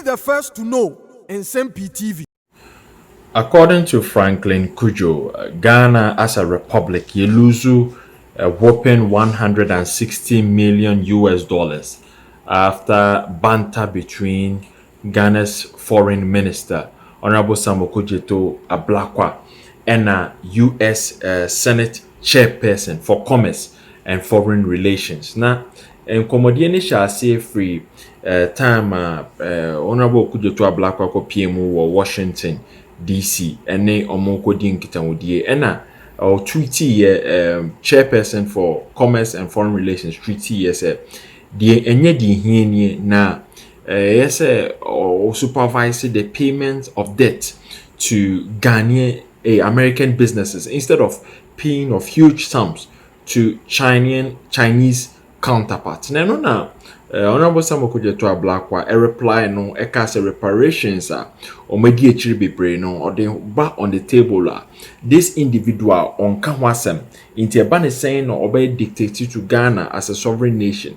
the first to know. Nsem-Pii TV. According to Franklin Cudjoe, Ghana as a republic, you lose a whopping 160 million US dollars after banter between Ghana's foreign minister, Honorable Okudzeto Ablakwa, and a US Senate chairperson for commerce and foreign relations. Now, in Komodieni shall say free time Honorable Okudzeto Ablakwa ko PMO or Washington DC ene omonkodi nkitawudie ena or treaty chairperson for commerce and foreign relations treaty the enye di hienie na yes or supervise the payment of debt to Ghanaian American businesses instead of paying of huge sums to Chinese counterparts. Na Honorable Okudzeto Ablakwa a reply no e ka say reparations omedi echiri bebre no or back on the table this individual on ka hwasem inti eba ne saying no obey dictate to Ghana as a sovereign nation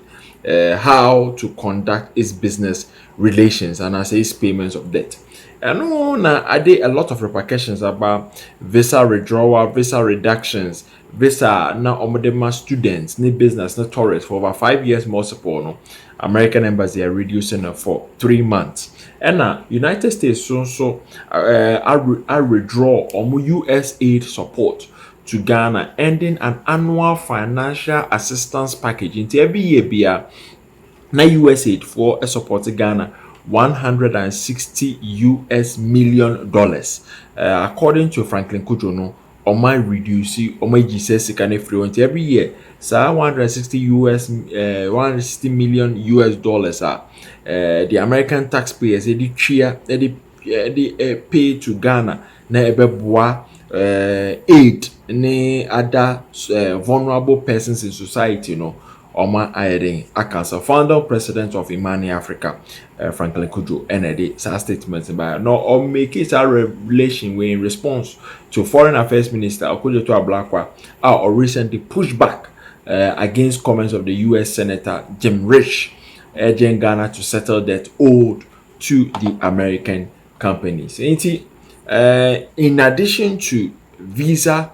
how to conduct its business relations and as its payments of debt. And no, I did a lot of repercussions about visa withdrawal, visa reductions, visa na omodema students, ni business, na tourists for over 5 years more support. No, American embassy are reducing for 3 months. And United States so I withdraw US aid support to Ghana, ending an annual financial assistance package into every year bia na US aid for a support to Ghana. $160 million. According to Franklin Cudjoe, no, Omai reduce Omai Jesus free every year. So $160 million US dollars the American taxpayers they pay to Ghana na ebeboa aid ne other vulnerable persons in society, no. Oma Ayering Akansa, founder president of Imani Africa, Franklin Cudjoe, NAD, sa statements by no or make it a revelation in response to Foreign Affairs Minister Okudzeto Ablakwa or recently pushed back against comments of the US Senator Jim Risch urging Ghana to settle debt owed to the American companies. In addition to visa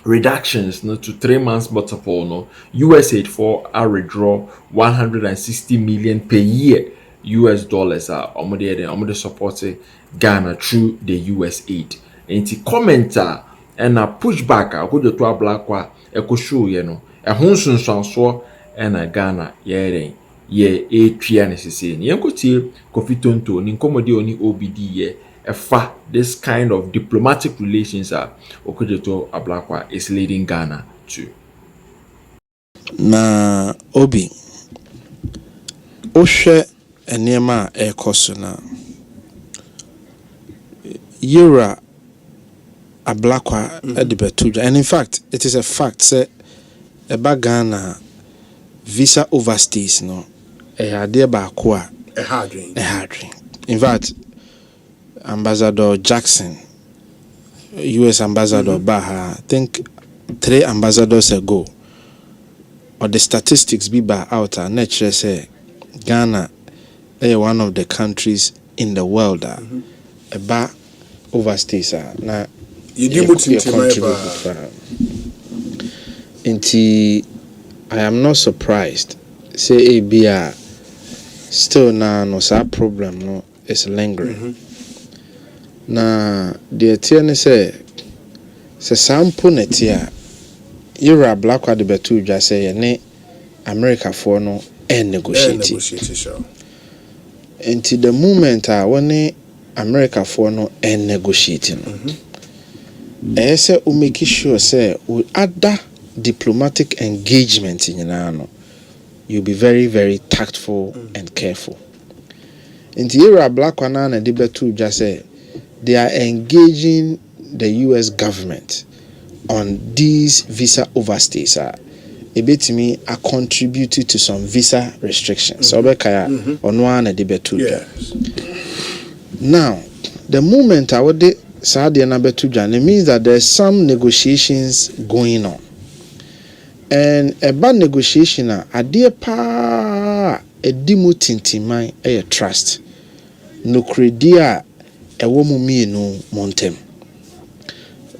reductions no to 3 months multiple no US aid for a withdraw 160 million per year US dollars omode support Ghana through the US aid. Enti commenter and a pushback Okudzeto Ablakwa show no ehunsunsanso na Ghana ye etria nesese ni enkotie Kofi Tonto ni nkomode oni OBD this kind of diplomatic relations Okudzeto Ablakwa is leading Ghana to. Na Obi Oshe enema ekoso na Yura Ablakwa edibetuja, and in fact it is a fact say eba Ghana visa overstays no ade ba ko a hardring. In fact Ambassador Jackson, US Ambassador Baha, I think 3 ambassadors ago, or the statistics be by out, nature say Ghana is one of the countries in the world about overstays. Now, you do contribute. I am not surprised. Say ABR still now no problem no is lingering. Na the tiene say sample netia Yura Ablakwa de betu dwa say ne America for no negotiate. Until the moment when America for no negotiating. Say we make sure say we other diplomatic engagement in no you be very very tactful and careful. Until Yura Ablakwa na de betu dwa say they are engaging the US government on these visa overstays. A bit me are contributed to some visa restrictions. So on one a debate. Now, the moment I would Saudi and Abetujan, it means that there's some negotiations going on. And a bad negotiation a dear pa edi mu tintiman trust no kredi a ewo mu mienu montem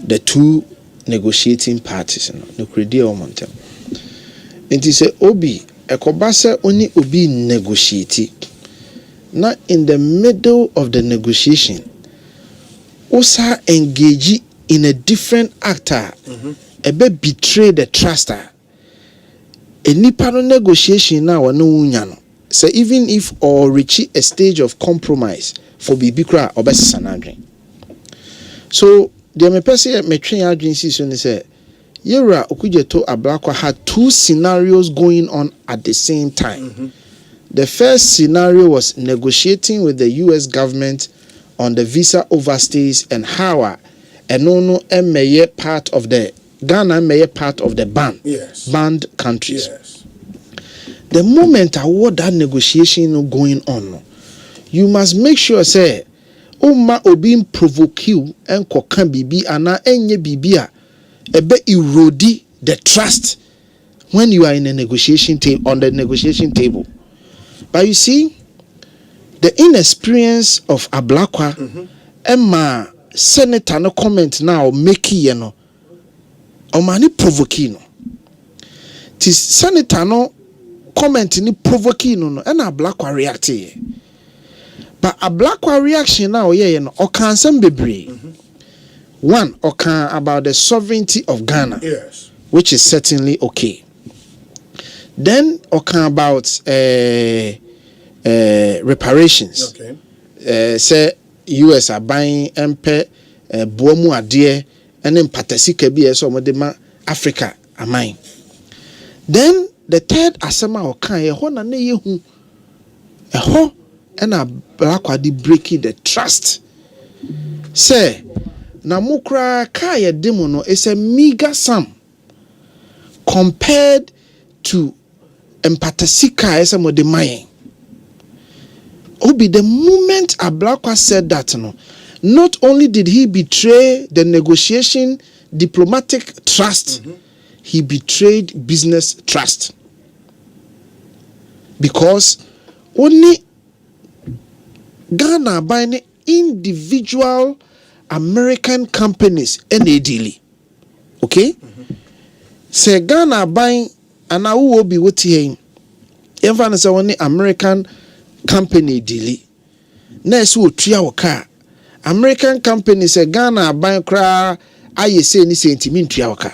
the two negotiating parties no kredi e wo montem enti se obi ekoba se oni obi negotiate na in the middle of the negotiation osa engage in a different actor ebe betray the truster enipa no negotiation na wona wunya no so even if or reach a stage of compromise for bibi kra obesesa na adwen so the me pese me twen adwen si so ni say Yera Okudzeto Ablakwa had two scenarios going on at the same time. The first scenario was negotiating with the US government on the visa overstays and how Enono meye part of the Ghana meye part of the banned countries. Yes. The moment award that negotiation going on, you must make sure say Oma obi provoke you and kokan bibi ana enye bibia ebe erode the trust when you are in a negotiation on the negotiation table. But you see, the inexperience of Ablakwa, Emma senator no comment now make you know, or mani provoking no. Tis senator no comment ni provoking no, and Ablakwa react. But Ablakwa reaction now, yeah, you know, or can some be one, okay, about the sovereignty of Ghana, Yes. which is certainly okay. Then, okay, about reparations. Okay. Say US are buying MP Buomu Adie and then Patasika be so modema Africa am mine. Then the third asema okay, a hona ne yehu a ho and a black wadi breaking the trust. Say na mukra kaya demono is a meager sum compared to empatasika as a modemaye. Obi, the moment Ablakwa said that, no, not only did he betray the negotiation diplomatic trust, he betrayed business trust. Because only Ghana buying individual American companies NADL. Okay? Say Ghana buying and I will be with him. Even as only American company deal. Next will try our car. American company say Ghana buying cra I say any sentiment to our car.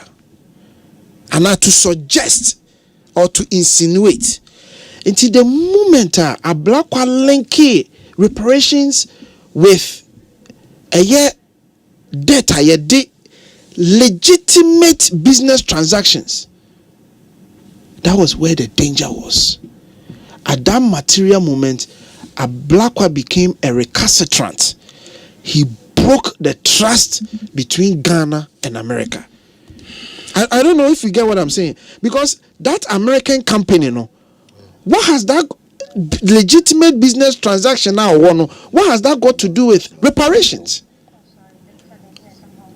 And now to suggest or to insinuate until the moment Ablakwa linky reparations with a year debt a year legitimate business transactions. That was where the danger was. At that material moment, Ablakwa became a recalcitrant. He broke the trust between Ghana and America. I don't know if you get what I'm saying. Because that American company, no, what has that legitimate business transaction now, what has that got to do with reparations?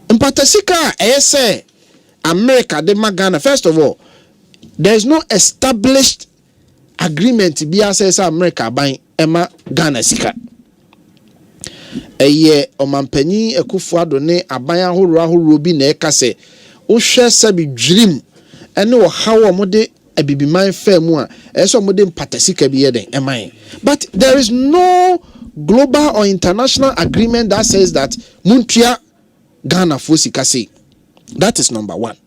In Patasika, I say, America, the Ghana, first of all, there is no established agreement to be as America buying Emma Ghana Sika. A year Omampeni Ekufuado ne abaya huru bi na ekase o hwe sabi dream ene wo hawo mode abibiman famu a eso mode mpatasika bi yeden eman. But there is no global or international agreement that says that muntua Ghana for sika say. That is number one.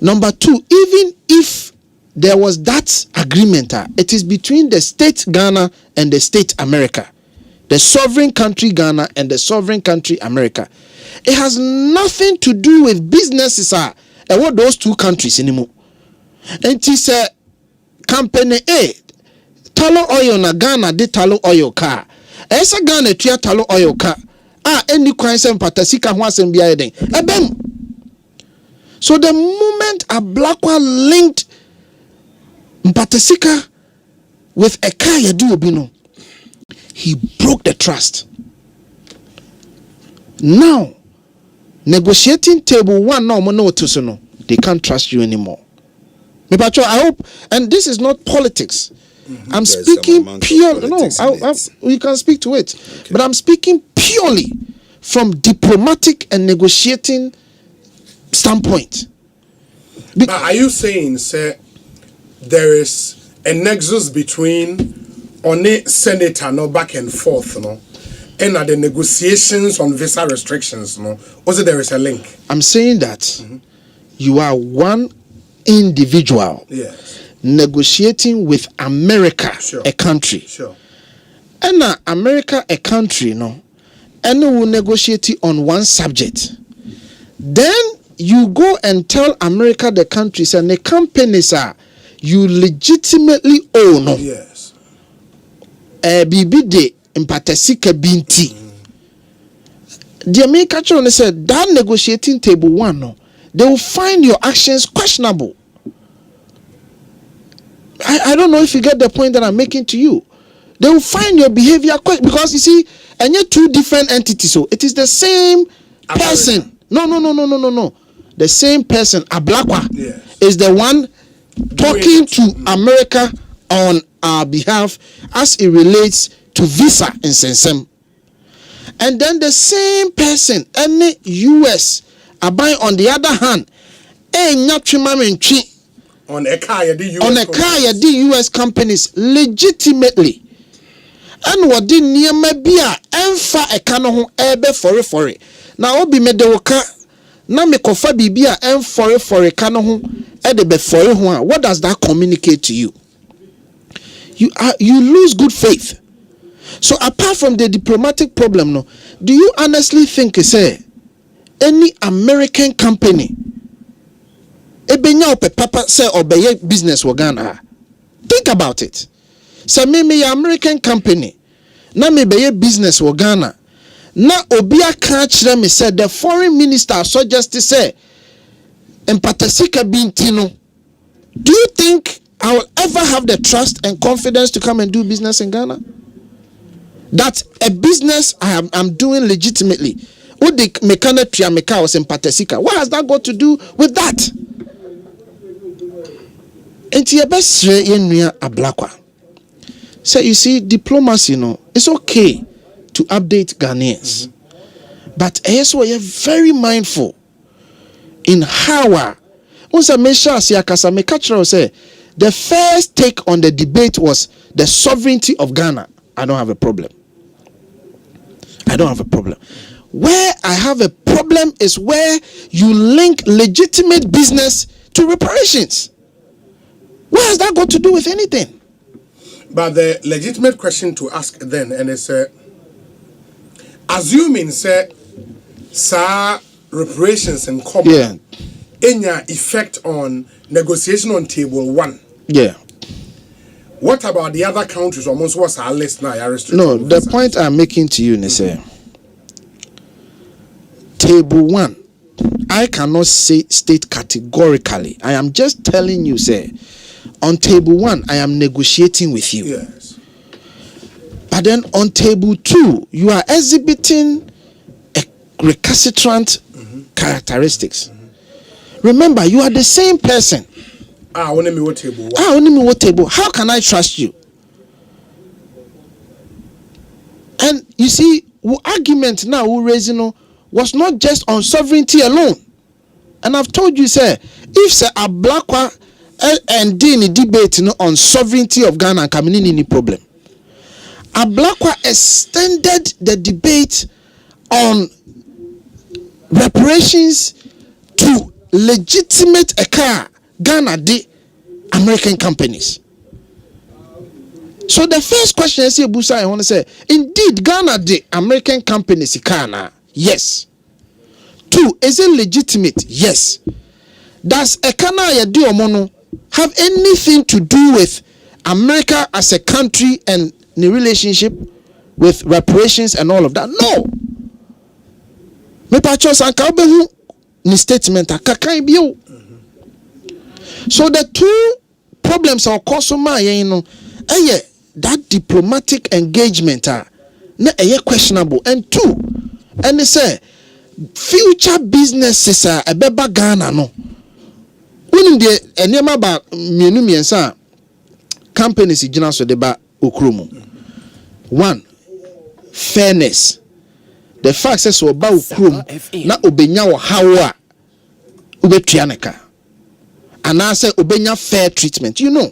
Number two, even if there was that agreement, it is between the state Ghana and the state America. The sovereign country Ghana and the sovereign country America. It has nothing to do with businesses and what those two countries anymore. And it is a company A, Talo Oil na Ghana de Talo Oil car. Esa Ghana tia Talo Oil car. Any crimes and patasika wasn't be adding. So the moment Ablakwa linked Mpatasika with a kaya duobino, he broke the trust. Now, negotiating table one no no to no, they can't trust you anymore. I hope, and this is not politics. I'm There's speaking some amount of purely. No, politics in it. we can speak to it, but I'm speaking purely from diplomatic and negotiating standpoint. But are you saying, sir, there is a nexus between on a senator no back and forth, no, and at the negotiations on visa restrictions, no? Also, there is a link. I'm saying that you are one individual negotiating with America, a country. Sure. And America, a country, no, and will negotiate on one subject. Then you go and tell America, the countries and the companies are you legitimately own. No? Yes. Bibi de impatesika binti. The American said that negotiating table one, no, they will find your actions questionable. I don't know if you get the point that I'm making to you. They will find your behavior because you see, and you're two different entities. So it is the same person. No. The same person, Ablakwa, is the one talking to America on our behalf as it relates to visa in Nsem-Pii. And then the same person, any US, Abai on the other hand, on a car, the US companies legitimately. And what did Niama Bia and fa a canoe ebe for it. Now, Obi Medewoka, Namikofa Bibia and for a canoe edebe for what does that communicate to you? You lose good faith. So, apart from the diplomatic problem, no, do you honestly think, say, any American company? Papa say obey business Ghana. Think about it. Say me American company. Na me be business Ghana. Na obia catch them me said the foreign minister suggest say empatasika bintino. Do you think I will ever have the trust and confidence to come and do business in Ghana? That a business I'm doing legitimately. What the mechanic triameka was empatasika. What has that got to do with that? So you see, diplomacy, it's okay to update Ghanaians. But also you're very mindful in how the first take on the debate was the sovereignty of Ghana. I don't have a problem. Where I have a problem is where you link legitimate business to reparations. What has that got to do with anything? But the legitimate question to ask then, and it's assuming say reparations and common any effect on negotiation on table one. Yeah. What about the other countries? Almost what's our list now? No, the point I'm making to you is table one. I cannot state categorically. I am just telling you, say. On table one, I am negotiating with you. Yes. But then on table two, you are exhibiting a recalcitrant characteristics. Remember, you are the same person. Only me what table? How can I trust you? And you see, argument now we're raising was not just on sovereignty alone. And I've told you, sir, if say a black one and the debate on sovereignty of Ghana and coming any problem. Ablakwa extended the debate on reparations to legitimate Ghana the American companies. So the first question I Busa, I want to say, indeed, Ghana the American companies Ghana, yes. 2, is it legitimate? Yes. Does Ekana do Omono have anything to do with America as a country and the relationship with reparations and all of that? No. Me pachos anka ni statement akakai bio. So the two problems are kosoma that diplomatic engagement na questionable, and 2, and they say future businesses are ebeba Ghana no. When the enema ba mienu miensa companies gyina so de ba okromo. One, fairness. The fact says so ba okrom na obenya wo hawo a obetua ne ka. Ana say obenya fair treatment, you know.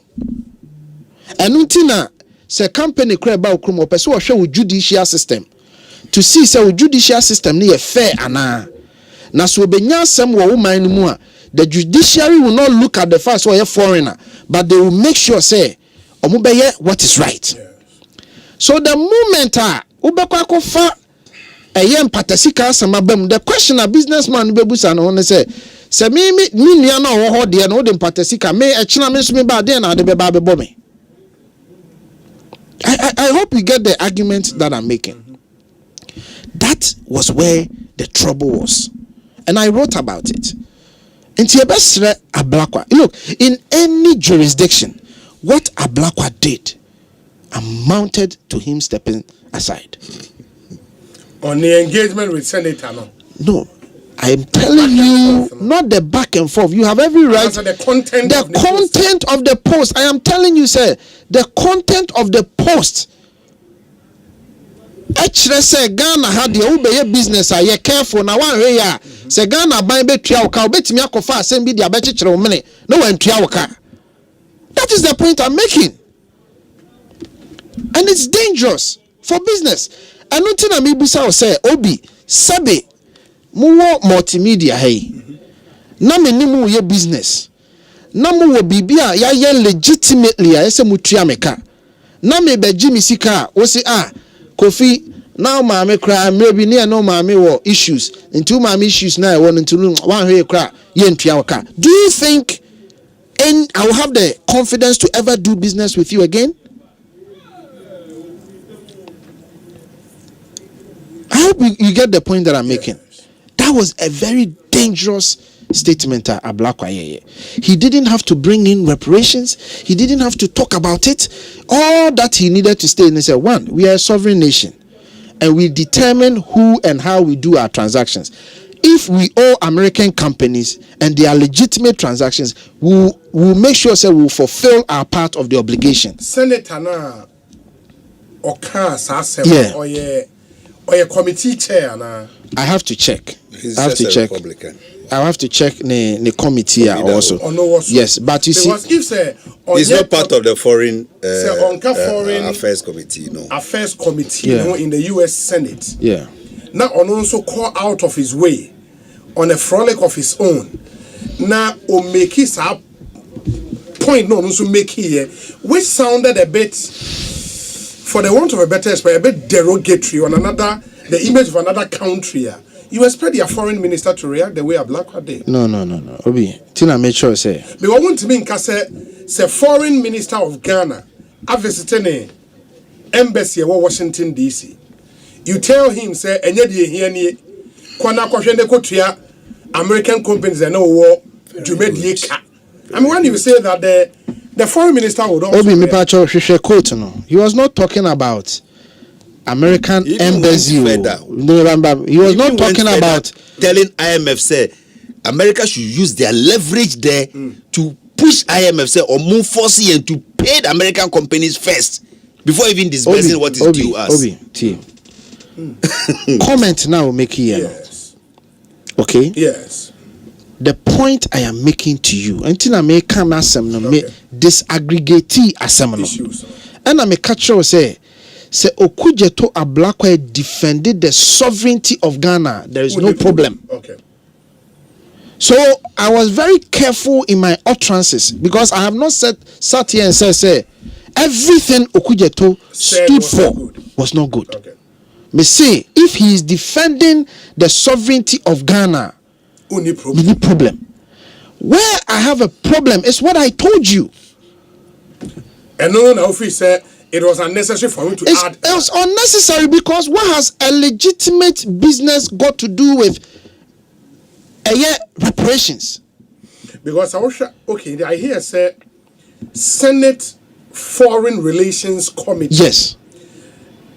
Enu ntina say company kra ba okrom o pese wo hwe wo judicial system to see say wo judicial system ne fair ana. Na so obenya asem wo woman mu a, the judiciary will not look at the fact so you're foreigner, but they will make sure say omubeye what is right. Yes. So the moment ubekwa kofa eye mpatasika asem abam, the question a businessman bebusa no say me nua na wo ho de no de mpatasika me e china me so me ba de na de be ba be me. I hope you get the argument that I'm making. That was where the trouble was, and I wrote about it. Look, in any jurisdiction, what Ablakwa did amounted to him stepping aside. On the engagement with Senator, no, I am telling you, not the back and forth. You have every right. The content of the post. I am telling you, sir, the content of the post. Actually, say Ghana had the obey business. I ye careful now. One way, say Ghana buy Betrayal car. Bet me akofa send be the abechichre money. No one trial car. That is the point I'm making, and it's dangerous for business. And nothing I may say Obi Sabe muwo multimedia hey. Na me ni mu ye business. Na mu wo bibia ya ye legitimately a ese mutua meka. Na me be Jimmy sika wo say Kofi now maame cry maybe near no maame wo issues into maame issues now one into one way cry ye ntua waka. Do you think and I will have the confidence to ever do business with you again? I hope you get the point that I'm making. That was a very dangerous statement Ablakwa. He didn't have to bring in reparations. He didn't have to talk about it. All that he needed to stay in and say, one, we are a sovereign nation and we determine who and how we do our transactions. If we owe American companies and they are legitimate transactions, we'll make sure that we'll fulfill our part of the obligation. Senator na or a committee chair na. I have to check. He's I have to check. Republican. I have to check the committee also. Yes, but you because see, he's not part of the foreign affairs committee. No, affairs committee. Yeah. In the U.S. Senate. Yeah. Now, on also call out of his way on a frolic of his own. Now, on make his point. No, also make here, which sounded a bit, for the want of a better expression, a bit derogatory on another, the image of another country. You expect your foreign minister to react the way a Black did? No. Obi, Tina made sure say. But I want to mean say foreign minister of Ghana, I visited the embassy of Washington D.C. You tell him say enye die here ni kwana kwahwende kotua American companies and no war dwumadie ka. I mean when you say that the foreign minister would also Obi Mipacho hwehwe quote no. He was not talking about American embassy. He was not talking about telling IMF say America should use their leverage there to push IMF say or move force and to pay the American companies first before even disbursing what is due us. Comment now make here. Yes. Okay? Yes. The point I am making to you, until I make come asem no me disaggregate asem no. And I make catch say Okudzeto Ablakwa defended the sovereignty of Ghana. There is no problem. Okay. So I was very careful in my utterances because I have not sat here and said everything Okudzeto stood for was not good. Okay. Me say if he is defending the sovereignty of Ghana, only problem. Where I have a problem is what I told you. And no, said it was unnecessary for him to add. It was unnecessary because what has a legitimate business got to do with reparations? Because I was okay. I hear say Senate Foreign Relations Committee. Yes.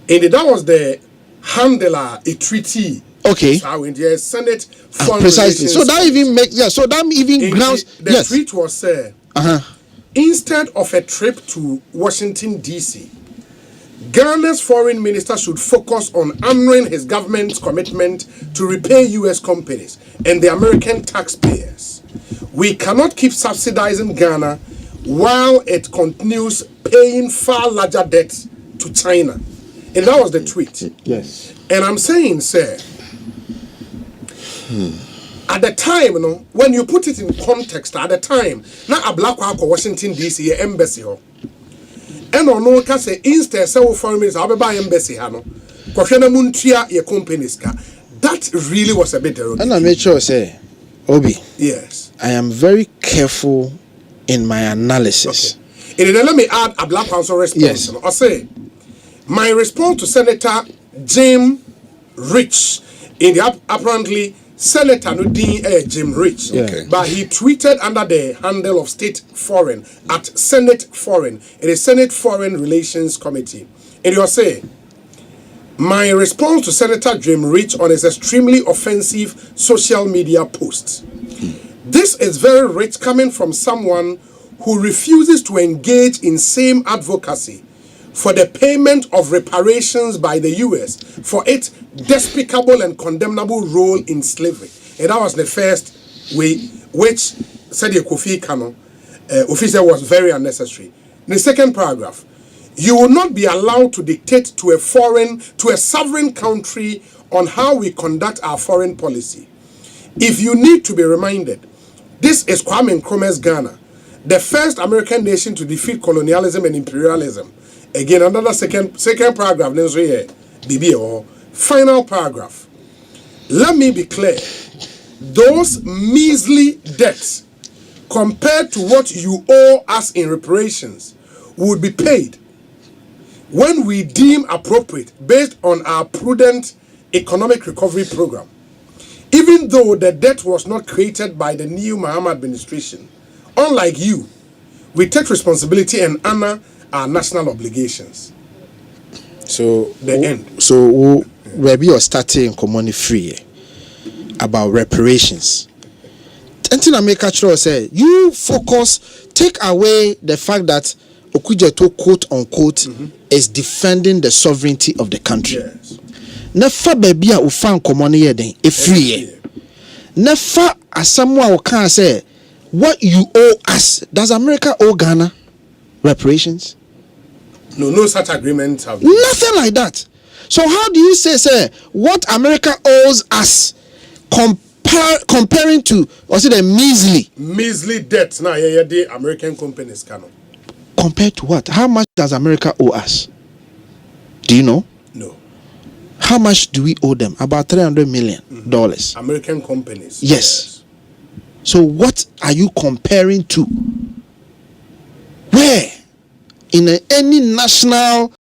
And that was the handler a treaty. Okay. So in the Senate Foreign precisely. Relations So that even makes so that even grounds the tweet was instead of a trip to Washington, D.C., Ghana's foreign minister should focus on honoring his government's commitment to repay U.S. companies and the American taxpayers. We cannot keep subsidizing Ghana while it continues paying far larger debts to China. And that was the tweet. Yes. And I'm saying, sir, at the time, you know, when you put it in context, at the time, now a black Washington, D.C., embassy, and on no can say instead so foreign minister I'll buy embassy hano kwahwena muntua your companies ka. That really was a bit derogatory. And I made sure say Obi, yes, I am very careful in my analysis. Okay. And then let me add a black council response. Yes. I say my response to Senator Jim Rich in the apparently Senator Nudin Jim Rich, Okay. But he tweeted under the handle of State Foreign at Senate Foreign. It is Senate Foreign Relations Committee. And you say, my response to Senator Jim Rich on his extremely offensive social media post. This is very rich coming from someone who refuses to engage in same advocacy for the payment of reparations by the U.S. for its despicable and condemnable role in slavery. And that was the first way, which said the Kofi Kano officer was very unnecessary. In the second paragraph, you will not be allowed to dictate to a sovereign country on how we conduct our foreign policy. If you need to be reminded, this is Kwame Nkrumah's Ghana, the first American nation to defeat colonialism and imperialism. Again, another second paragraph. Final paragraph. Let me be clear. Those measly debts, compared to what you owe us in reparations, would be paid when we deem appropriate based on our prudent economic recovery program. Even though the debt was not created by the new Mahama administration, unlike you, we take responsibility and honor our national obligations. So the end. So where we are starting common free about reparations. Until I make a choice, say you focus, take away the fact that Okudzeto quote unquote is defending the sovereignty of the country. Yes. Nefa baby a ufan common here then a free. Nefa asamwa o can say what you owe us. Does America owe Ghana reparations? No such agreements have been. Nothing like that. So how do you say what America owes us comparing to, was it a measly debts now? Yeah, the American companies cannot. Compared to what? How much does America owe us? Do you know? No. How much do we owe them? About $300 million. American companies. Yes. So what are you comparing to? Where? In any national